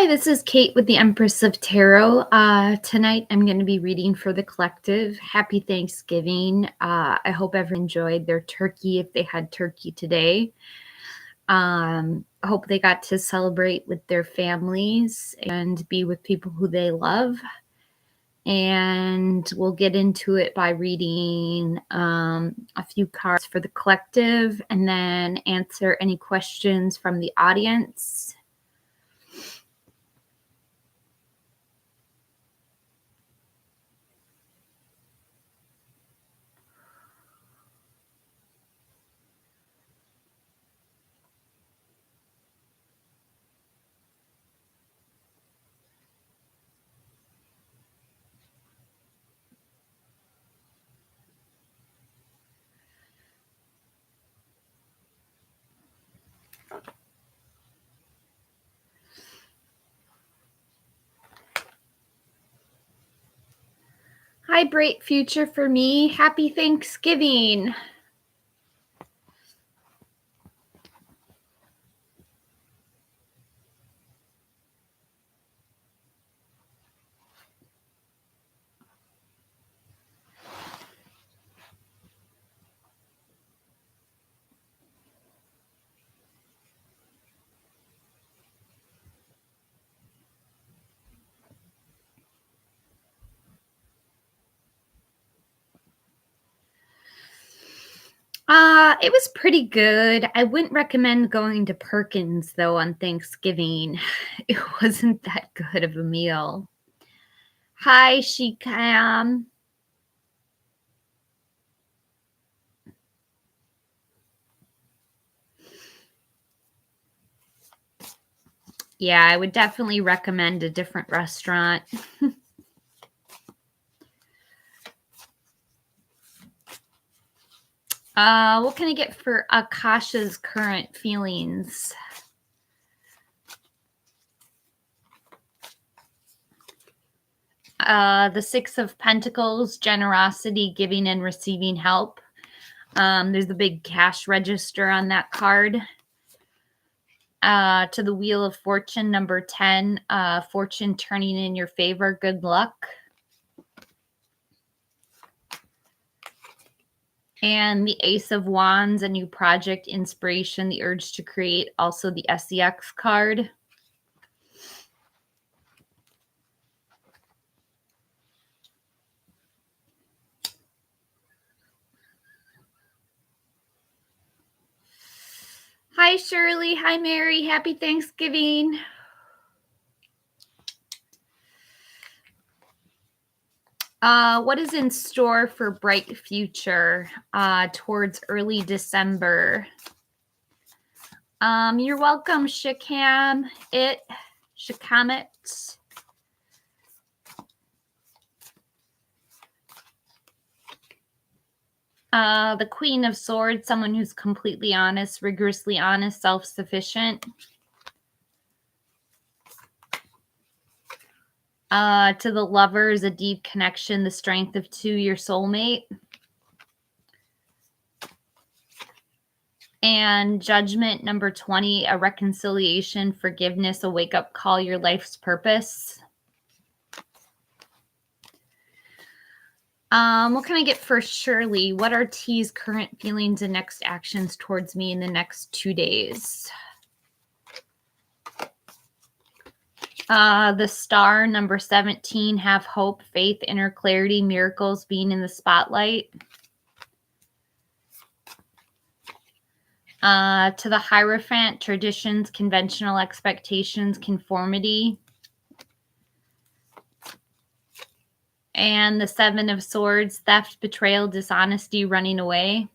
Hi, this is Kate with the Empress of Tarot. Tonight I'm going to be reading for the collective. Happy Thanksgiving. I hope everyone enjoyed their turkey if they had turkey today. I hope they got to celebrate with their families and be with people who they love. And we'll get into it by reading a few cards for the collective and then answer any questions from the audience. Hi, bright future for me. Happy Thanksgiving. It was pretty good. I wouldn't recommend going to Perkins though on Thanksgiving. It wasn't that good of a meal. Hi, Shikam. Yeah, I would definitely recommend a different restaurant. What can I get for Akasha's current feelings? The Six of Pentacles, generosity, giving and receiving help. There's a big cash register on that card. To the Wheel of Fortune, number 10, fortune turning in your favor. Good luck. And the Ace of Wands, a new project, inspiration, the urge to create. Also the SEX card. Hi, Shirley. Hi, Mary. Happy Thanksgiving. What is in store for bright future towards early December? You're welcome, Shikam. Shikamet. The Queen of Swords, someone who's completely honest, rigorously honest, self-sufficient. To the Lovers, a deep connection, the strength of two, your soulmate. And Judgment, number 20, a reconciliation, forgiveness, a wake-up call, your life's purpose. What can I get for Shirley? What are T's current feelings and next actions towards me in the next 2 days? The Star, number 17, have hope, faith, inner clarity, miracles, being in the spotlight. To the Hierophant, traditions, conventional expectations, conformity. And the Seven of Swords, theft, betrayal, dishonesty, running away.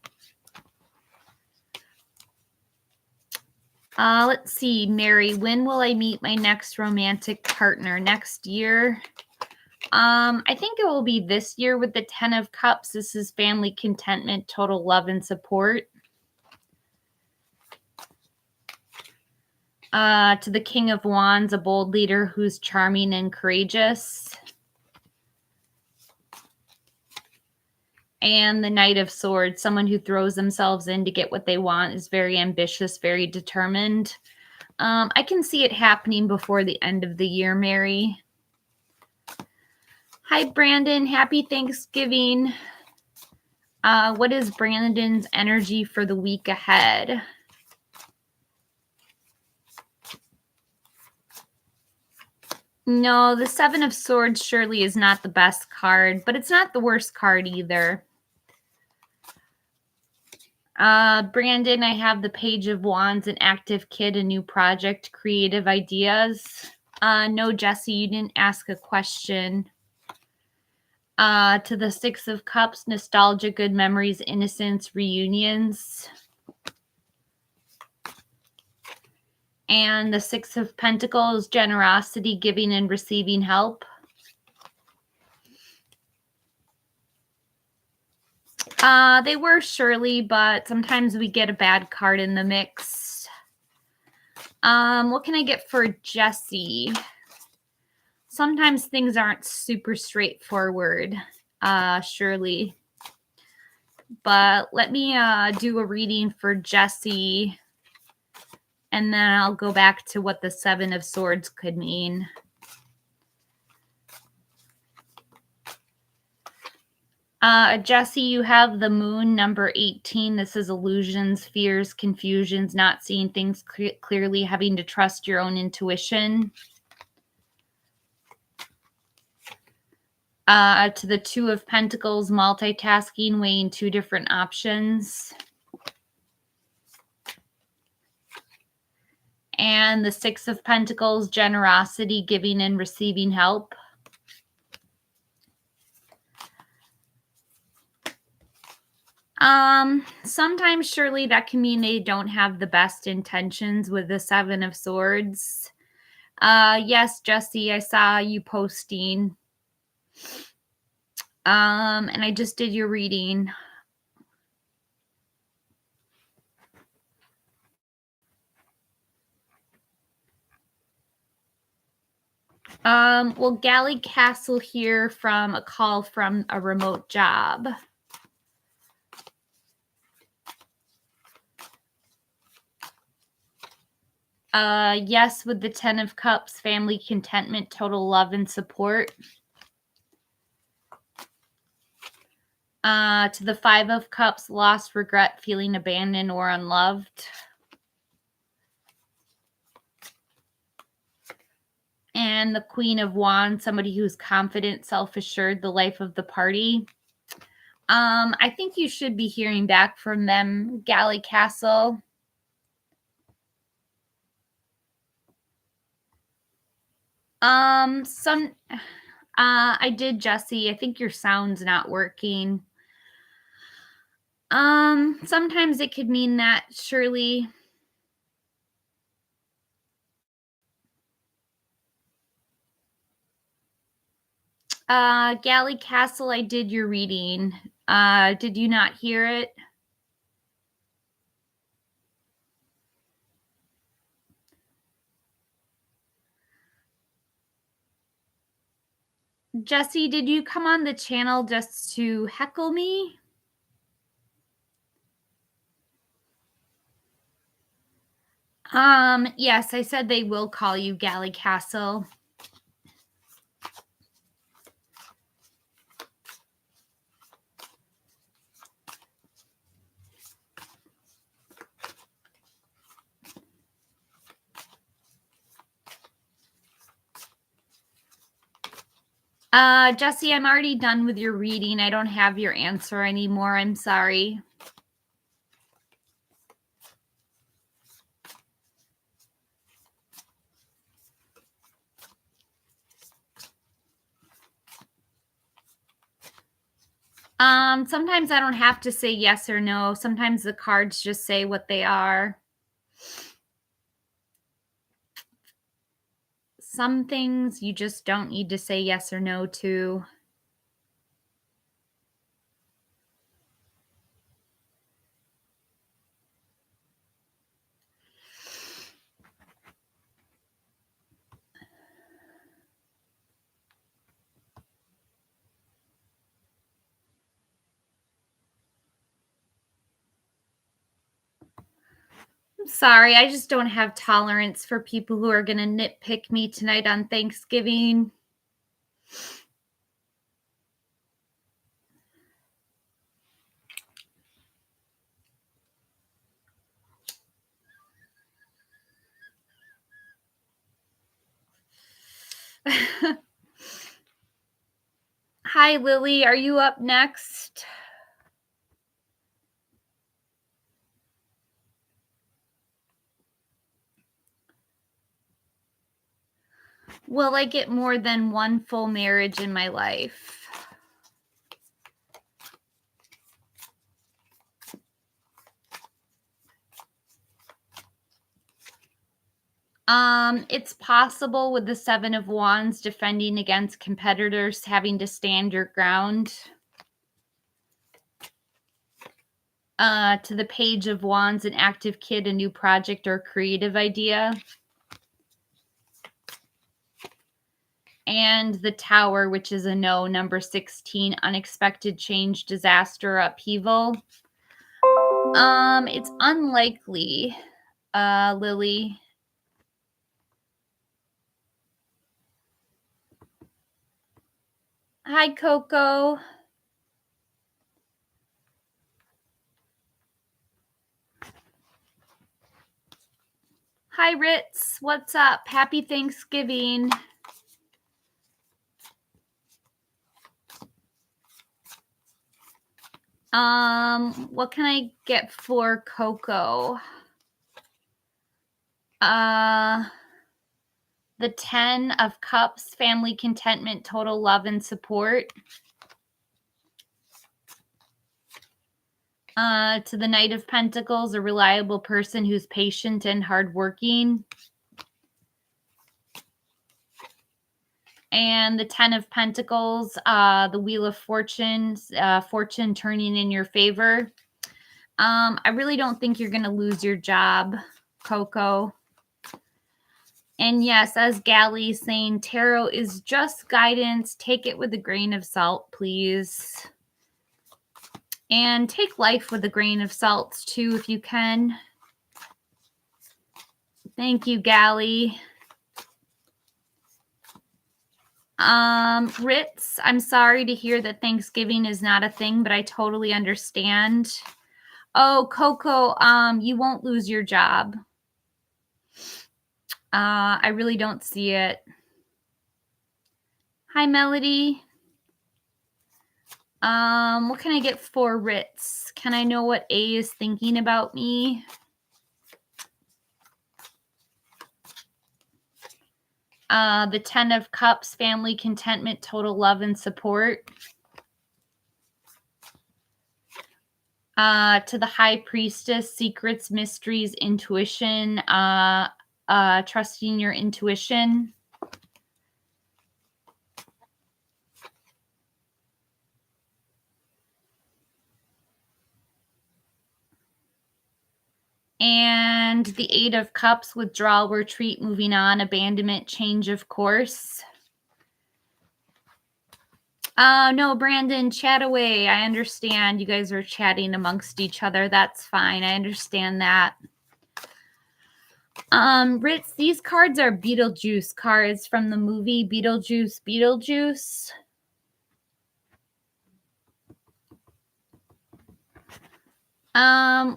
Let's see, Mary, when will I meet my next romantic partner? Next year? I think it will be this year with the 10 of Cups. This is family, contentment, total love and support. To the King of Wands, a bold leader who's charming and courageous. And the Knight of Swords, someone who throws themselves in to get what they want, is very ambitious, very determined. I can see it happening before the end of the year, Mary. Hi, Brandon. Happy Thanksgiving. What is Brandon's energy for the week ahead? No, the Seven of Swords surely is not the best card, but it's not the worst card either. Brandon, I have the Page of Wands, an active kid, a new project, creative ideas. No, Jesse, you didn't ask a question. To the Six of Cups, nostalgia, good memories, innocence, reunions. And the Six of Pentacles, generosity, giving and receiving help. They were surely, but sometimes we get a bad card in the mix. What can I get for Jesse? Sometimes things aren't super straightforward, surely. But let me do a reading for Jesse, and then I'll go back to what the Seven of Swords could mean. Jesse, you have the Moon, number 18. This is illusions, fears, confusions, not seeing things clearly, having to trust your own intuition. To the Two of Pentacles, multitasking, weighing two different options. And the Six of Pentacles, generosity, giving and receiving help. Sometimes surely that can mean they don't have the best intentions with the Seven of Swords. Yes, Jesse, I saw you posting. And I just did your reading. Well, Galley Castle here from a call from a remote job. Yes, with the Ten of Cups, family contentment, total love and support. To the Five of Cups, loss, regret, feeling abandoned or unloved. And the Queen of Wands, somebody who's confident, self-assured, the life of the party. I think you should be hearing back from them, Galley Castle. I did, Jesse. I think your sound's not working. Sometimes it could mean that, surely. Galley Castle, I did your reading. Did you not hear it? Jesse, did you come on the channel just to heckle me? Yes, I said they will call you Galley Castle. Jesse, I'm already done with your reading. I don't have your answer anymore. I'm sorry. Sometimes I don't have to say yes or no. Sometimes the cards just say what they are. Some things you just don't need to say yes or no to. Sorry, I just don't have tolerance for people who are gonna nitpick me tonight on Thanksgiving. Hi, Lily. Are you up next? Will I get more than one full marriage in my life? It's possible with the Seven of Wands defending against competitors, having to stand your ground. To the Page of Wands, an active kid, a new project or creative idea. And the Tower, which is a no, number 16, unexpected change, disaster, upheaval. It's unlikely, Lily. Hi, Coco. Hi, Ritz. What's up? Happy Thanksgiving. What can I get for Coco? The 10 of Cups, family contentment, total love and support. To the Knight of Pentacles, a reliable person who's patient and hardworking. And the 10 of Pentacles, the Wheel of Fortune, fortune turning in your favor. I really don't think you're going to lose your job, Coco. And yes, as Galley's saying, tarot is just guidance. Take it with a grain of salt, please. And take life with a grain of salt, too, if you can. Thank you, Galley. Ritz, I'm sorry to hear that Thanksgiving is not a thing, but I totally understand. Oh, Coco, you won't lose your job. I really don't see it. Hi, Melody. What can I get for Ritz? Can I know what A is thinking about me? The 10 of Cups, family contentment, total love and support. To the High Priestess, secrets, mysteries, intuition, trusting your intuition. And the 8 of Cups, withdrawal, retreat, moving on, abandonment, change of course. No, Brandon, chat away. I understand you guys are chatting amongst each other. That's fine. I understand that. Ritz, these cards are Beetlejuice cards from the movie Beetlejuice, Beetlejuice.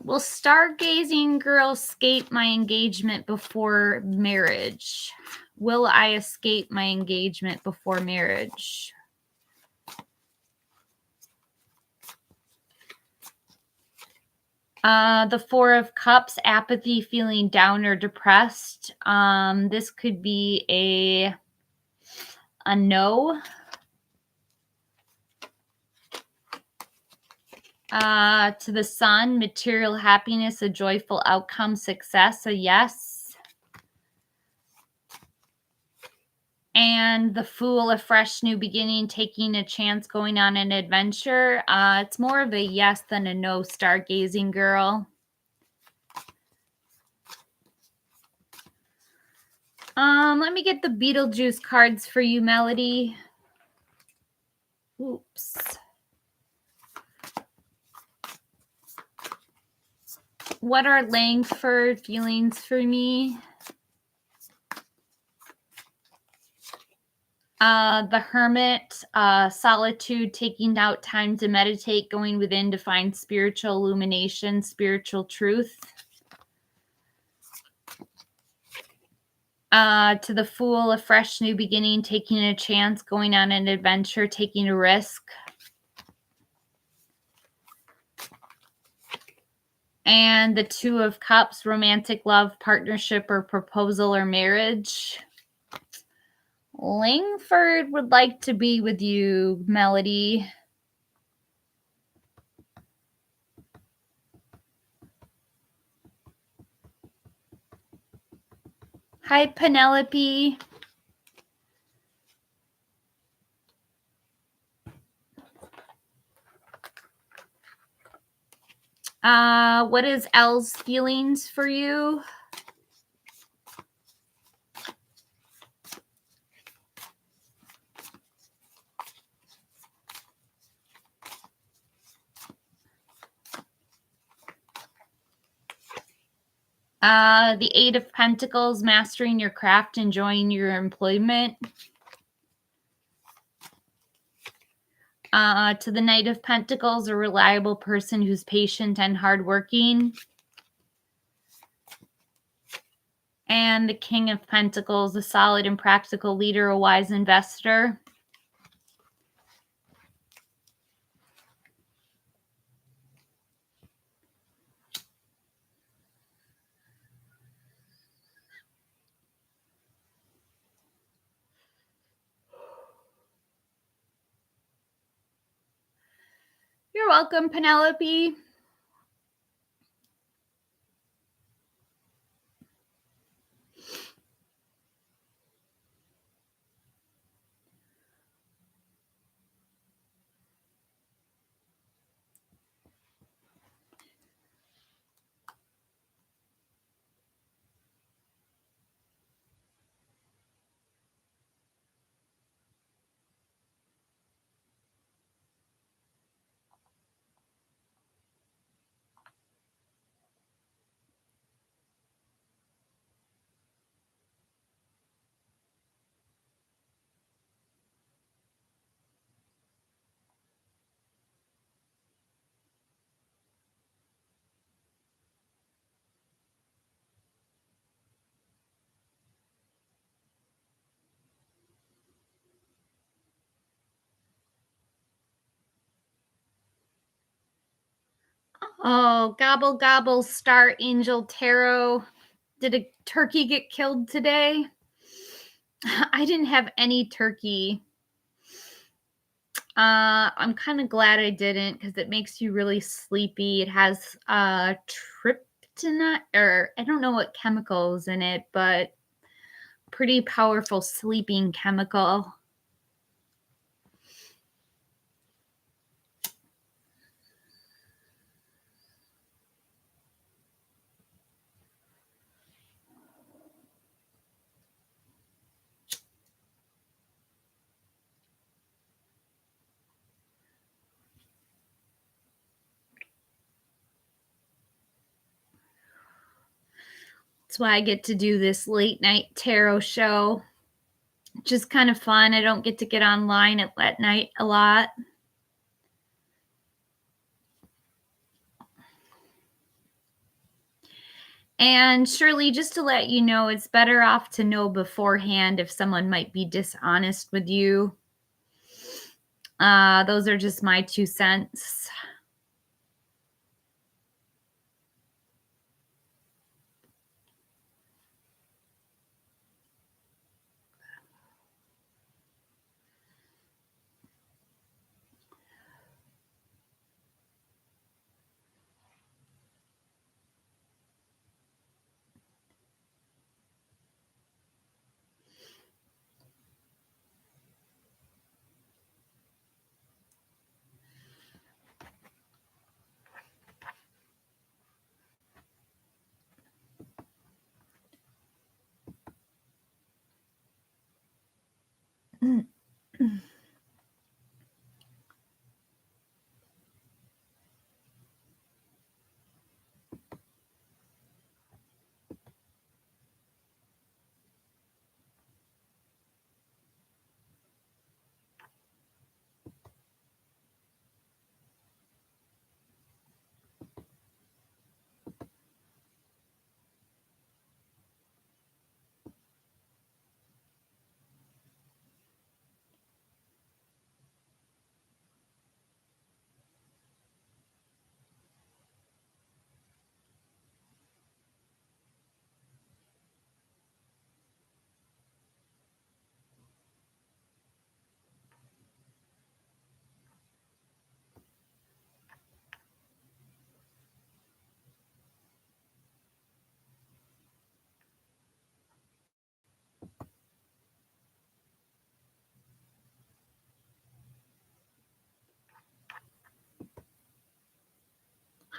Will stargazing girl escape my engagement before marriage? Will I escape my engagement before marriage? The 4 of Cups, apathy, feeling down or depressed. This could be a no. To the Sun, material happiness, a joyful outcome, success, a yes. And the Fool, a fresh new beginning, taking a chance, going on an adventure. It's more of a yes than a no, stargazing girl. Let me get the Beetlejuice cards for you, Melody. Oops. What are Langford feelings for me? The Hermit, solitude, taking out time to meditate, going within to find spiritual illumination, spiritual truth. To the Fool, a fresh new beginning, taking a chance, going on an adventure, taking a risk. And the Two of Cups, romantic love, partnership, or proposal or marriage. Langford would like to be with you, Melody. Hi, Penelope. What is Elle's feelings for you? The Eight of Pentacles, mastering your craft, enjoying your employment. To the Knight of Pentacles, a reliable person who's patient and hardworking. And the King of Pentacles, a solid and practical leader, a wise investor. You're welcome, Penelope. Oh, gobble, gobble, Star Angel Tarot. Did a turkey get killed today? I didn't have any turkey. I'm kind of glad I didn't because it makes you really sleepy. It has tryptophan, or I don't know what chemicals in it, but pretty powerful sleeping chemical. That's why I get to do this late night tarot show. Just kind of fun. I don't get to get online at night a lot. And Shirley, just to let you know, it's better off to know beforehand if someone might be dishonest with you. Those are just my 2 cents.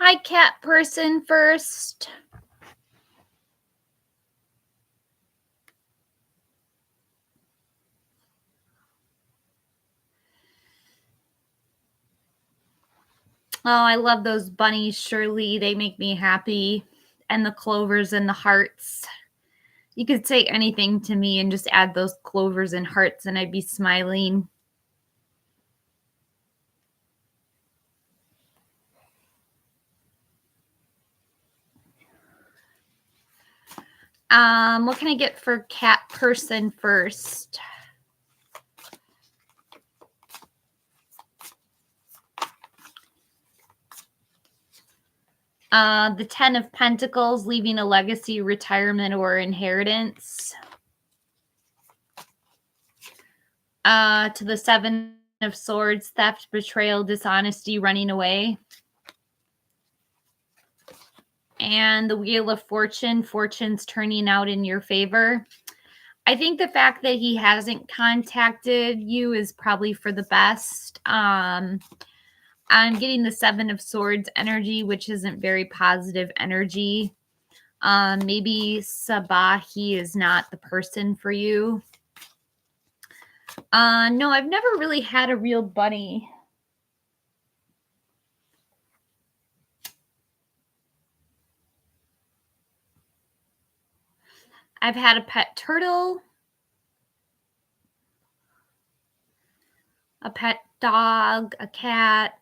Hi, cat person first. Oh, I love those bunnies, Shirley. They make me happy. And the clovers and the hearts. You could say anything to me and just add those clovers and hearts, and I'd be smiling. What can I get for cat person first? The 10 of Pentacles, leaving a legacy, retirement, or inheritance. To the 7 of Swords, theft, betrayal, dishonesty, running away. And the Wheel of Fortune, fortune's turning out in your favor. I think the fact that he hasn't contacted you is probably for the best. I'm getting the 7 of Swords energy, which isn't very positive energy. Maybe Sabahi is not the person for you. No, I've never really had a real bunny. I've had a pet turtle, a pet dog, a cat,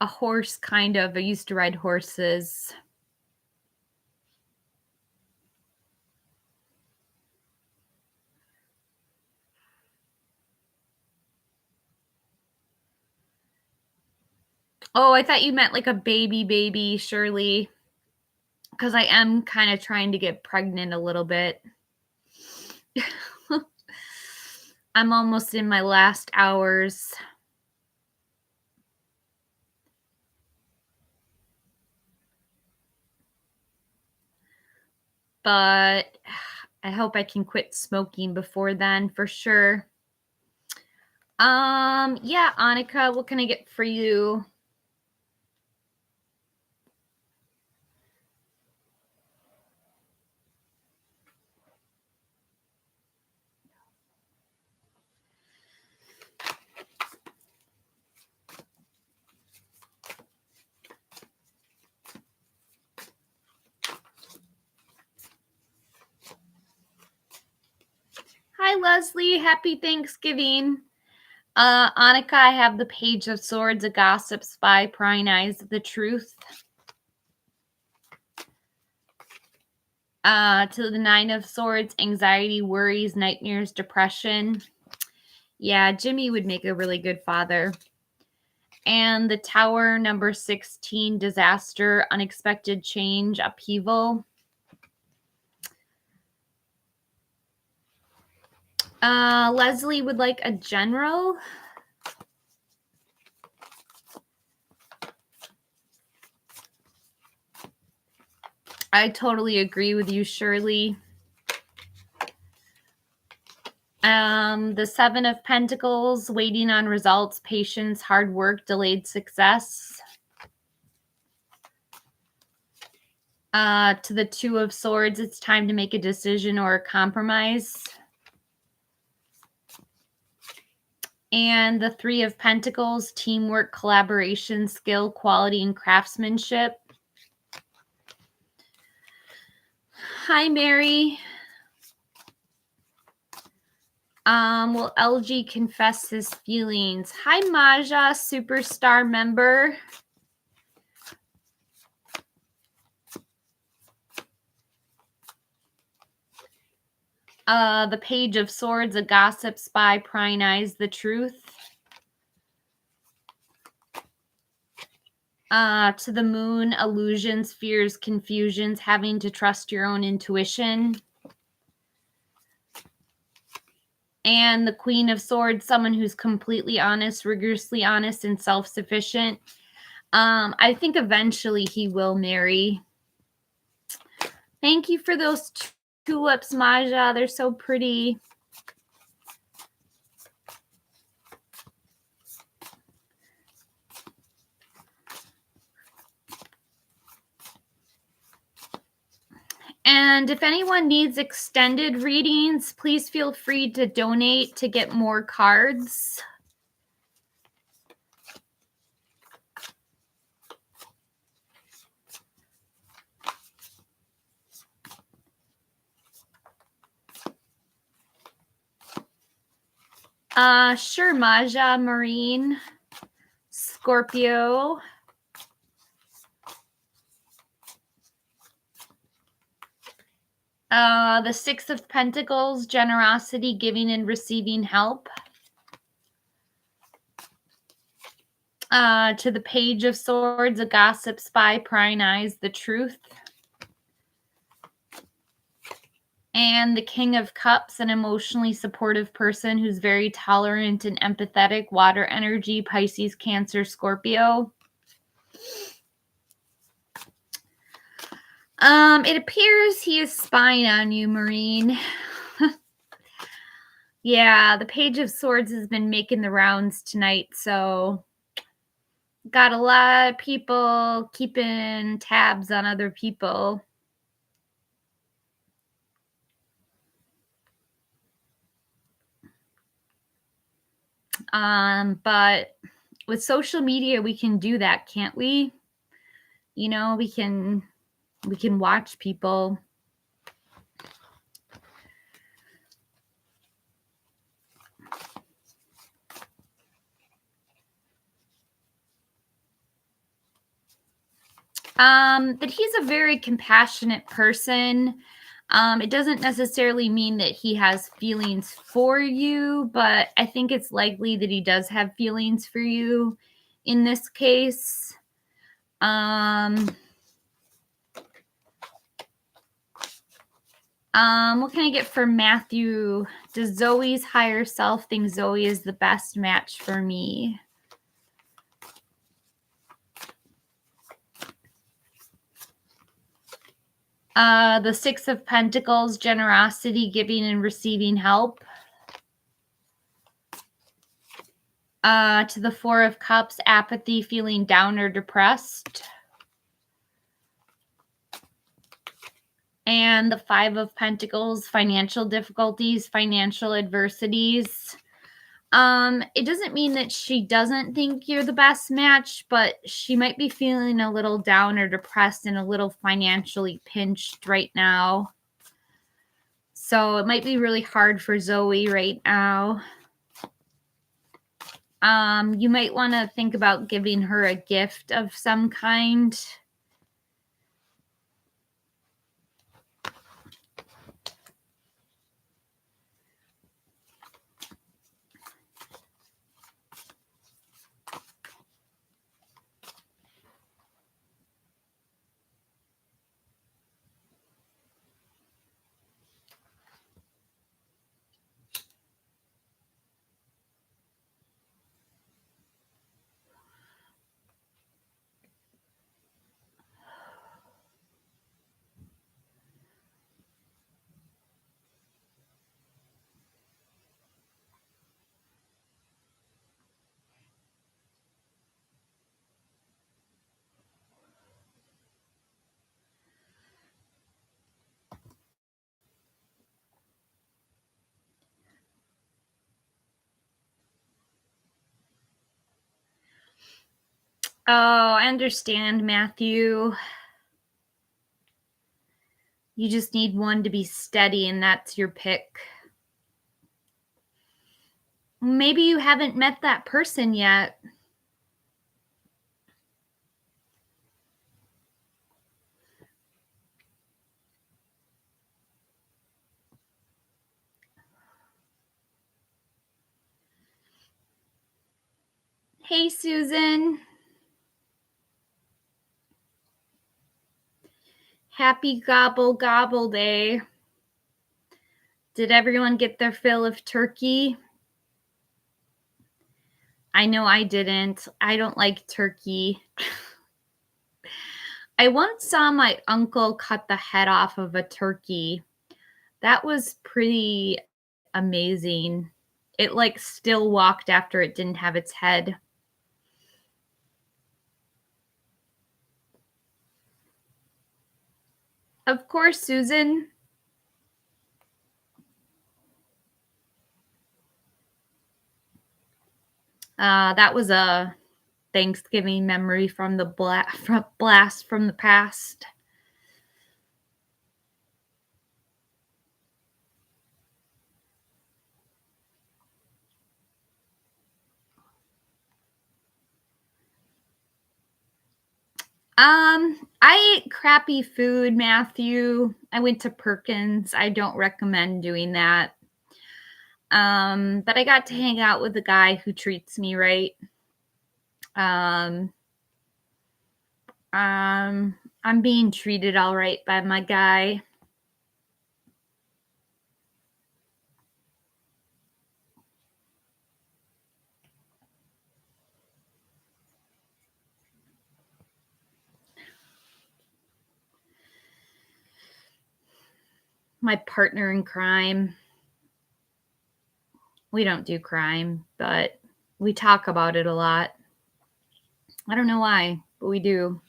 a horse, kind of. I used to ride horses. Oh, I thought you meant like a baby, Shirley. Because I am kind of trying to get pregnant a little bit. I'm almost in my last hours. But I hope I can quit smoking before then for sure. Yeah, Annika, what can I get for you? Hi, Leslie. Happy Thanksgiving. Annika, I have the Page of Swords, a gossip, spy, prying eyes of the truth. To the 9 of Swords, anxiety, worries, nightmares, depression. Yeah, Jimmy would make a really good father. And the Tower, number 16, disaster, unexpected change, upheaval. Leslie would like a general. I totally agree with you, Shirley. The 7 of Pentacles, waiting on results, patience, hard work, delayed success. To the 2 of Swords, it's time to make a decision or a compromise. And the 3 of Pentacles, teamwork, collaboration, skill, quality, and craftsmanship. Hi, Mary. Will LG confess his feelings? Hi, Maja, superstar member. The Page of Swords, a gossip, spy, prying eyes, the truth. To the Moon, illusions, fears, confusions, having to trust your own intuition. And the Queen of Swords, someone who's completely honest, rigorously honest, and self-sufficient. I think eventually he will marry. Thank you for those tulips, Maja. They're so pretty. And if anyone needs extended readings, please feel free to donate to get more cards. Sure, Maja, Marine, Scorpio. The Six of Pentacles, generosity, giving and receiving help. To the Page of Swords, a gossip, spy, prying eyes, the truth. And the King of Cups, an emotionally supportive person who's very tolerant and empathetic, water energy, Pisces, Cancer, Scorpio. It appears he is spying on you, Marine. Yeah, the Page of Swords has been making the rounds tonight, so got a lot of people keeping tabs on other people. But with social media, we can do that, can't we? You know, we can watch people. That he's a very compassionate person. It doesn't necessarily mean that he has feelings for you, but I think it's likely that he does have feelings for you in this case. What can I get for Matthew? Does Zoe's higher self think Zoe is the best match for me? The Six of Pentacles, generosity, giving and receiving help. To the Four of Cups, apathy, feeling down or depressed. And the Five of Pentacles, financial difficulties, financial adversities. It doesn't mean that she doesn't think you're the best match, but she might be feeling a little down or depressed and a little financially pinched right now. So it might be really hard for Zoe right now. You might want to think about giving her a gift of some kind. Oh, I understand, Matthew. You just need one to be steady, and that's your pick. Maybe you haven't met that person yet. Hey, Susan. Happy Gobble Gobble Day. Did everyone get their fill of turkey? I know I didn't. I don't like turkey. I once saw my uncle cut the head off of a turkey. That was pretty amazing. It like still walked after it didn't have its head. Of course, Susan. That was a Thanksgiving memory from the blast from the past. I ate crappy food, Matthew. I went to Perkins. I don't recommend doing that. But I got to hang out with a guy who treats me right. Um, I'm being treated all right by my guy. My partner in crime. We don't do crime, but we talk about it a lot. I don't know why, but we do.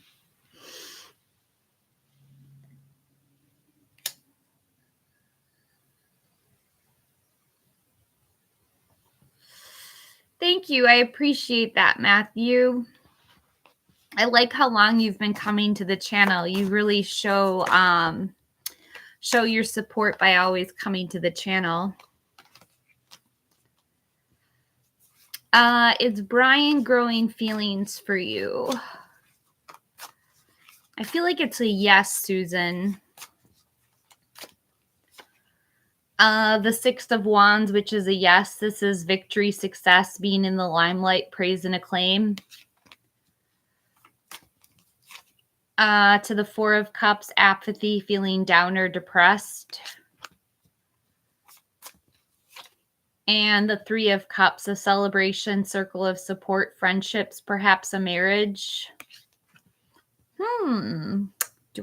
Thank you. I appreciate that, Matthew. I like how long you've been coming to the channel. You really show your support by always coming to the channel. Is Brian growing feelings for you? I feel like it's a yes, Susan. The Six of Wands, which is a yes. This is victory, success, being in the limelight, praise, and acclaim. To the Four of Cups, apathy, feeling down or depressed. And the Three of Cups, a celebration, circle of support, friendships, perhaps a marriage. Do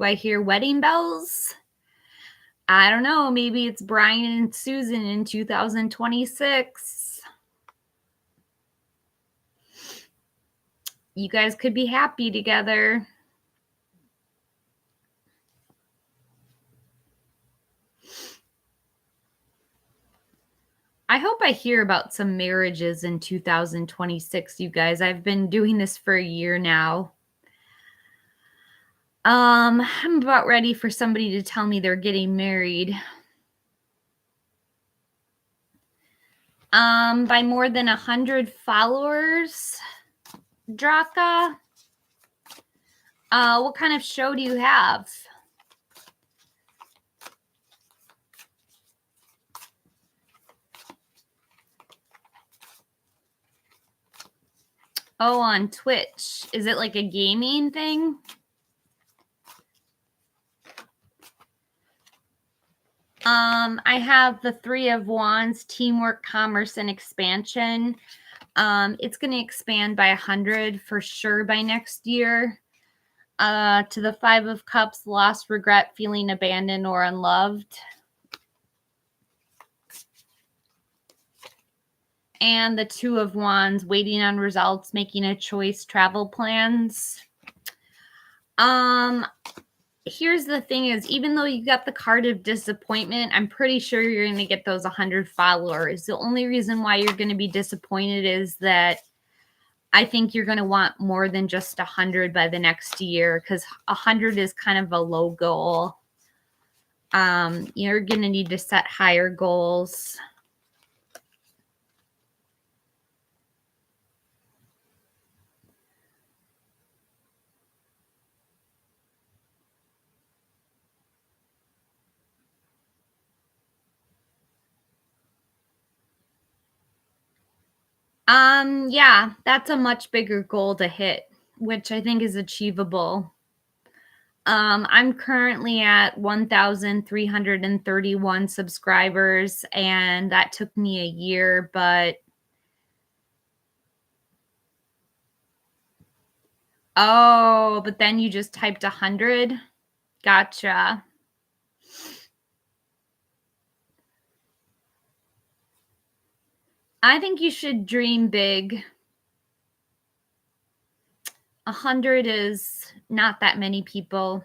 I hear wedding bells? I don't know. Maybe it's Brian and Susan in 2026. You guys could be happy together. I hope I hear about some marriages in 2026, you guys. I've been doing this for a year now. I'm about ready for somebody to tell me they're getting married. By more than 100 followers, Draka. What kind of show do you have? Oh, on Twitch. Is it like a gaming thing? I have the Three of Wands, teamwork, commerce, and expansion. It's going to expand by 100 for sure by next year. To the Five of Cups, loss, regret, feeling abandoned or unloved. And the Two of Wands, waiting on results, making a choice, travel plans. Here's the thing is, even though you got the card of disappointment, I'm pretty sure you're going to get those 100 followers. The only reason why you're going to be disappointed is that I think you're going to want more than just 100 by the next year, because 100 is kind of a low goal. You're going to need to set higher goals. Yeah, that's a much bigger goal to hit, which I think is achievable. I'm currently at 1,331 subscribers, and that took me a year, but oh, but then you just typed 100? Gotcha. I think you should dream big. 100 is not that many people.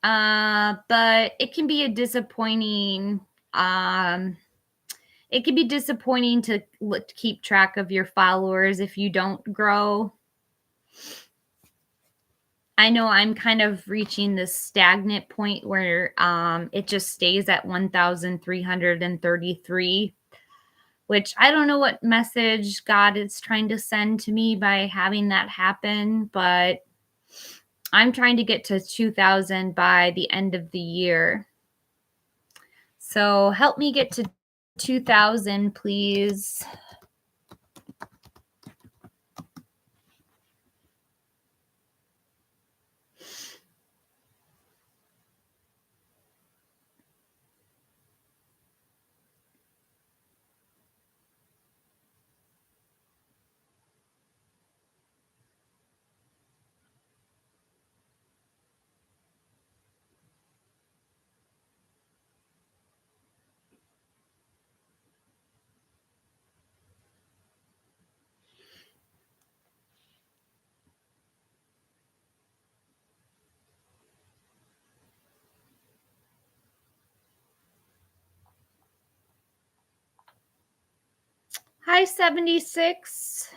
But it can be a disappointing, um, it can be disappointing to keep track of your followers if you don't grow. I know I'm kind of reaching this stagnant point where it just stays at 1,333, which I don't know what message God is trying to send to me by having that happen, but I'm trying to get to 2,000 by the end of the year. So help me get to 2,000, please. Hi, 76.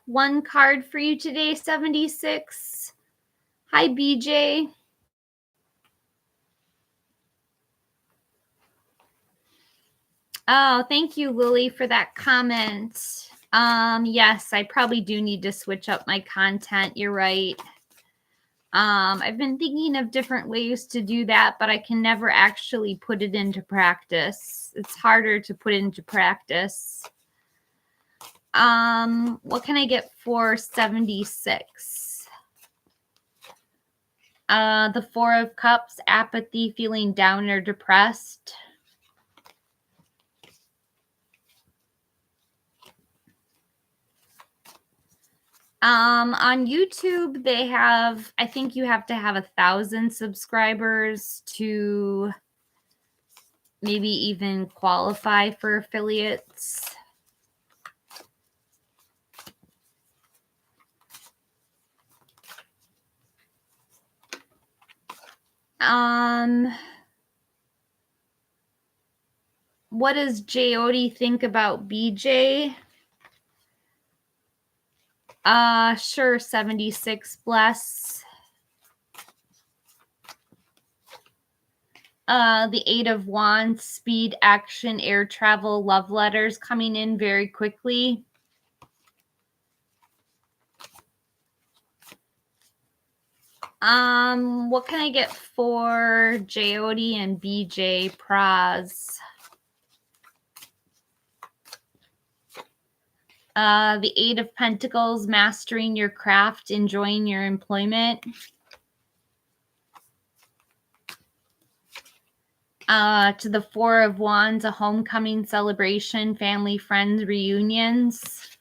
One card for you today, 76. Hi, BJ. Oh, thank you, Lily, for that comment. Yes, I probably do need to switch up my content. You're right. I've been thinking of different ways to do that, but I can never actually put it into practice. It's harder to put into practice. What can I get for 76? The Four of Cups, apathy, feeling down or depressed. On YouTube, they have, I think you have to have 1,000 subscribers to maybe even qualify for affiliates. What does Jody think about BJ? Sure, 76 bless. The Eight of Wands, speed, action, air travel, love letters coming in very quickly. What can I get for Jody and BJ Praz? The Eight of Pentacles, mastering your craft, enjoying your employment. To the Four of Wands, a homecoming celebration, family, friends, reunions.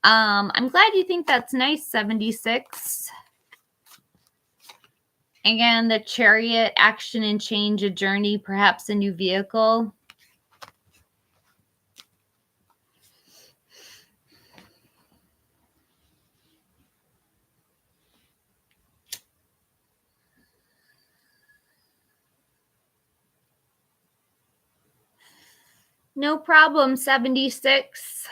I'm glad you think that's nice, 76. Again, the Chariot, action and change, a journey, perhaps a new vehicle. No problem, 76.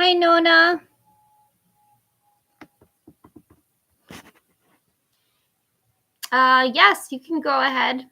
Hi, Nona. Yes, you can go ahead.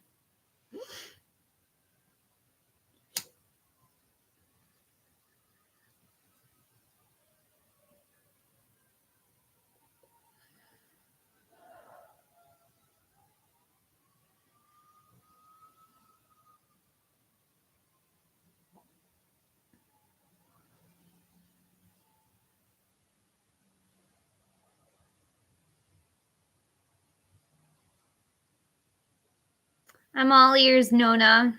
I'm all ears, Nona.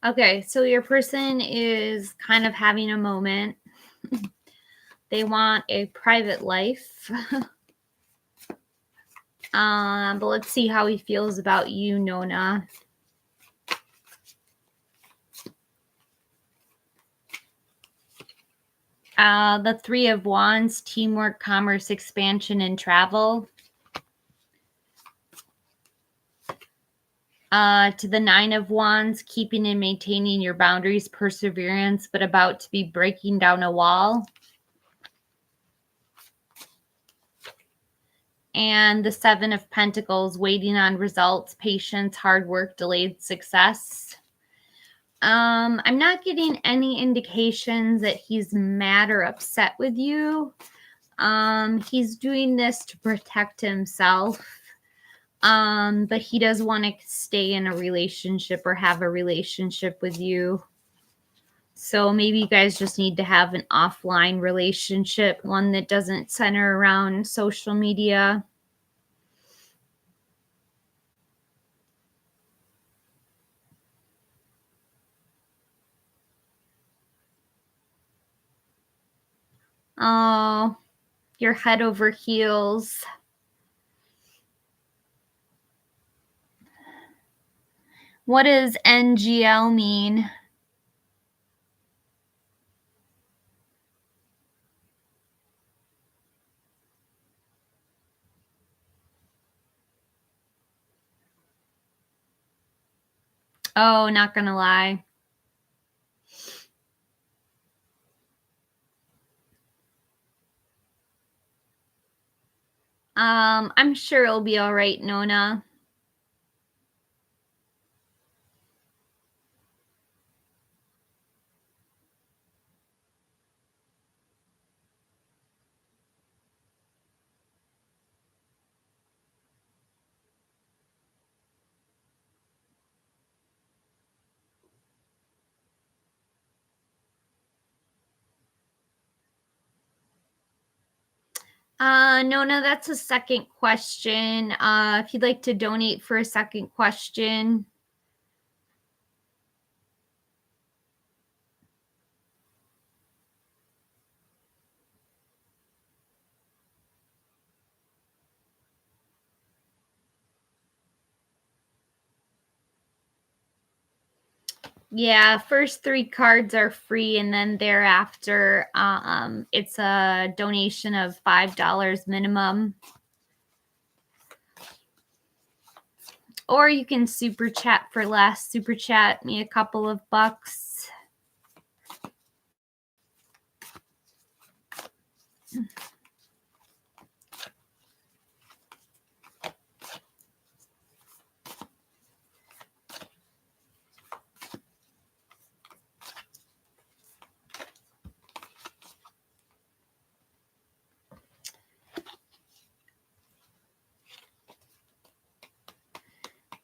Okay, so your person is kind of having a moment. They want a private life. But let's see how he feels about you, Nona. The Three of Wands, teamwork, commerce, expansion, and travel. To the Nine of Wands, keeping and maintaining your boundaries, perseverance, but about to be breaking down a wall. And the Seven of Pentacles, waiting on results, patience, hard work, delayed success. I'm not getting any indications that he's mad or upset with you. He's doing this to protect himself. But he does want to stay in a relationship or have a relationship with you. So maybe you guys just need to have an offline relationship, one that doesn't center around social media. Oh, you're head over heels. What does NGL mean? Oh, not gonna lie. I'm sure it'll be all right, Nona. Nona, that's a second question. If you'd like to donate for a second question. Yeah, first 3 cards are free, and then thereafter, it's a donation of $5 minimum. Or you can super chat for less. Super chat me a couple of bucks.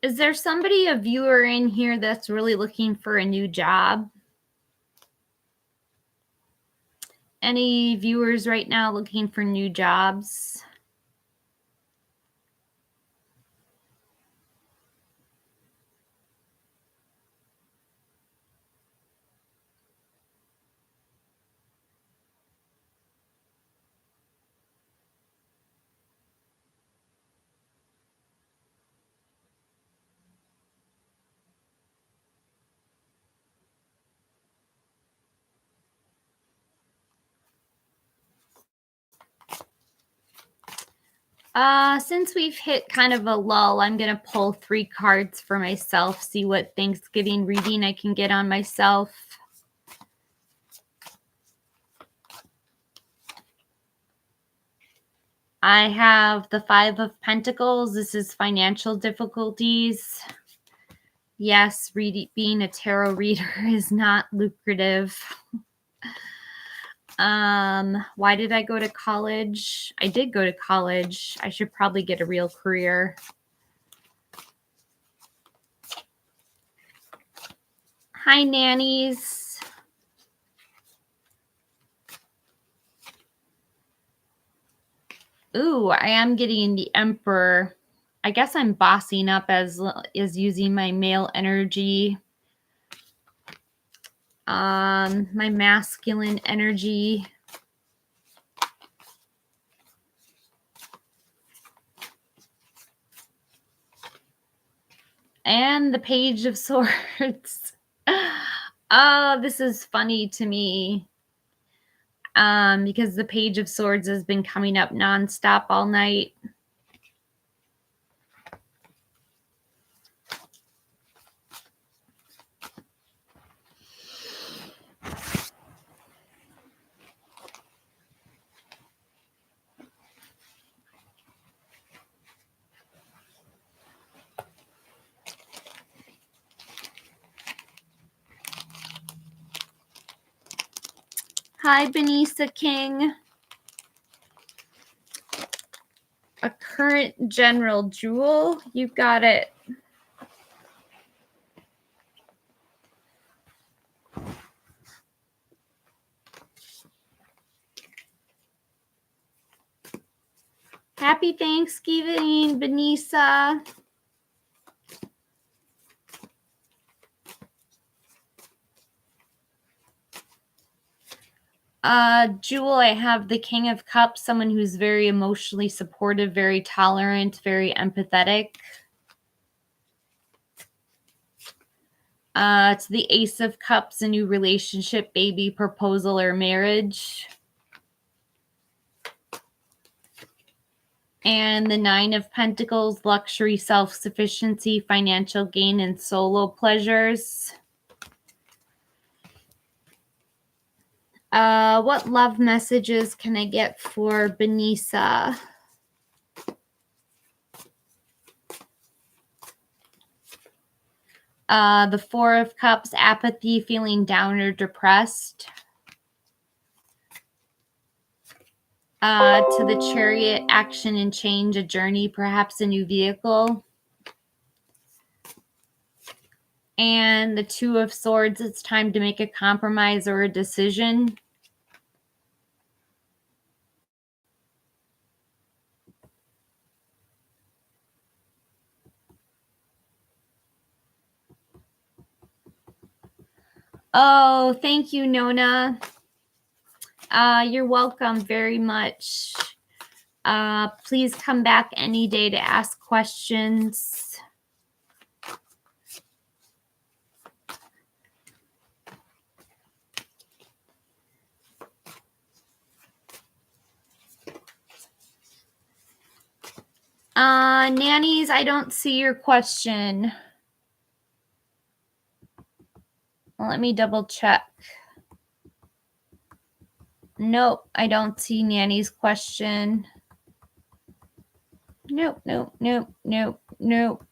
Is there somebody, a viewer in here that's really looking for a new job? Any viewers right now looking for new jobs? Since we've hit kind of a lull, I'm going to pull 3 cards for myself, see what Thanksgiving reading I can get on myself. I have the 5 of Pentacles. This is financial difficulties. Yes, being a tarot reader is not lucrative. Why did I go to college? I did go to college. I should probably get a real career. Hi, nannies. Ooh, I am getting the Emperor. I guess I'm bossing up as using my male energy. My masculine energy. And the Page of Swords. Oh, this is funny to me. Because the Page of Swords has been coming up nonstop all night. Hi, Benisa King. A current general jewel. You got it. Happy Thanksgiving, Benisa. Jewel, I have the King of Cups, someone who's very emotionally supportive, very tolerant, very empathetic. It's the Ace of Cups, a new relationship, baby, proposal, or marriage. And the Nine of Pentacles, luxury, self-sufficiency, financial gain, and solo pleasures. What love messages can I get for Benisa? The Four of Cups, apathy, feeling down or depressed. To the Chariot, action and change, a journey, perhaps a new vehicle. And the Two of Swords, it's time to make a compromise or a decision. Oh, thank you, Nona. You're welcome very much. Please come back any day to ask questions. Nannies, I don't see your question. Let me double check. Nope, I don't see Nanny's question. Nope, nope, nope, nope, nope.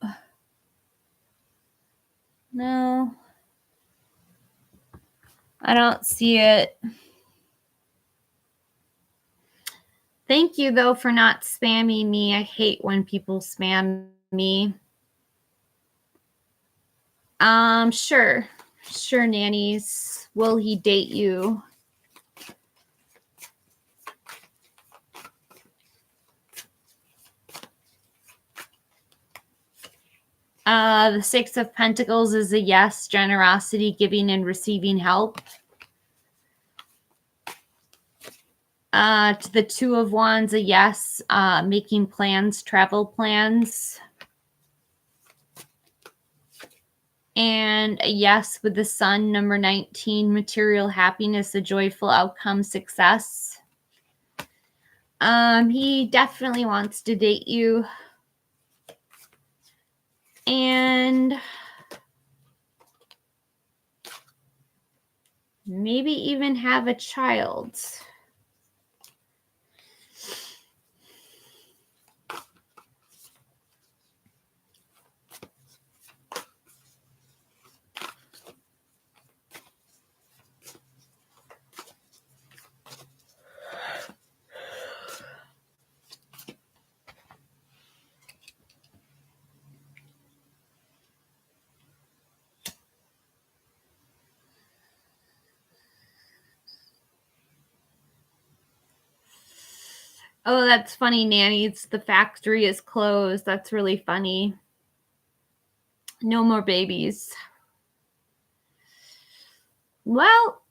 No. I don't see it. Thank you, though, for not spamming me. I hate when people spam me. Sure. Sure, Nannies. Will he date you? The Six of Pentacles is a yes. Generosity, giving and receiving help. To the Two of Wands, a yes. Making plans, travel plans. And a yes with the Sun, number 19. Material happiness, a joyful outcome, success. He definitely wants to date you. And maybe even have a child. Oh, that's funny, Nannies. The factory is closed. That's really funny. No more babies. Well,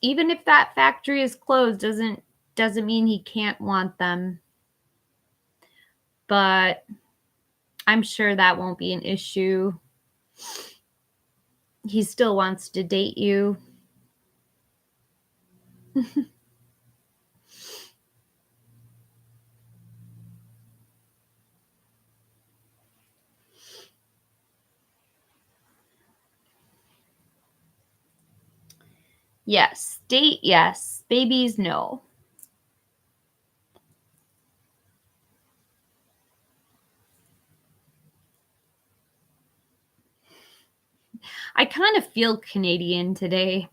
even if that factory is closed, doesn't mean he can't want them. But I'm sure that won't be an issue. He still wants to date you. Yes. Date, yes. Babies, no. I kind of feel Canadian today.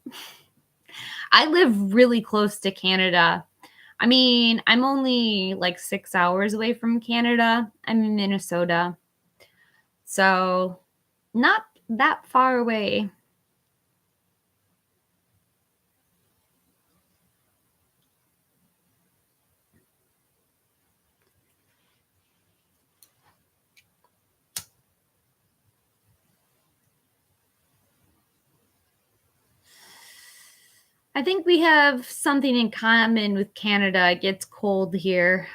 I live really close to Canada. I mean, I'm only like 6 hours away from Canada. I'm in Minnesota. So, not that far away. I think we have something in common with Canada. It gets cold here.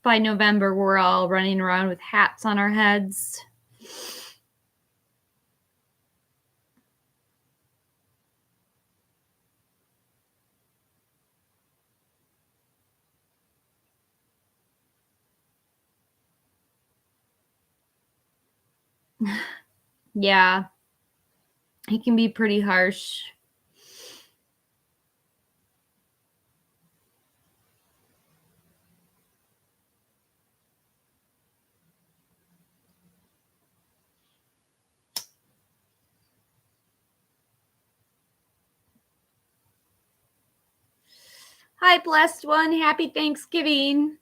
By November, we're all running around with hats on our heads. Yeah, he can be pretty harsh. Hi, blessed one. Happy Thanksgiving.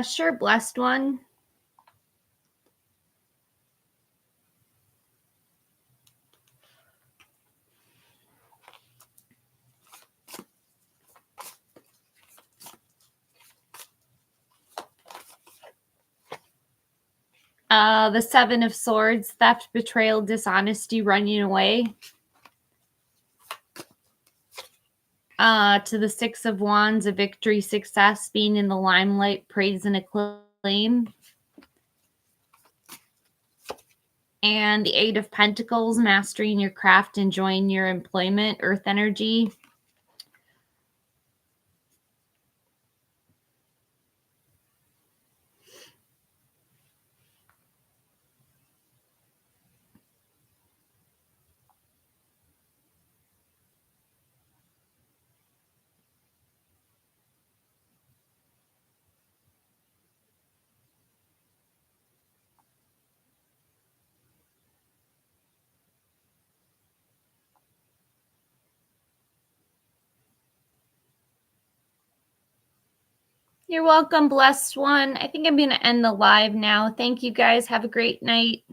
Sure, blessed one. The Seven of Swords, theft, betrayal, dishonesty, running away. To the Six of Wands, a victory, success, being in the limelight, praise, and acclaim. And the Eight of Pentacles, mastering your craft, enjoying your employment, earth energy. You're welcome, blessed one. I think I'm going to end the live now. Thank you guys. Have a great night.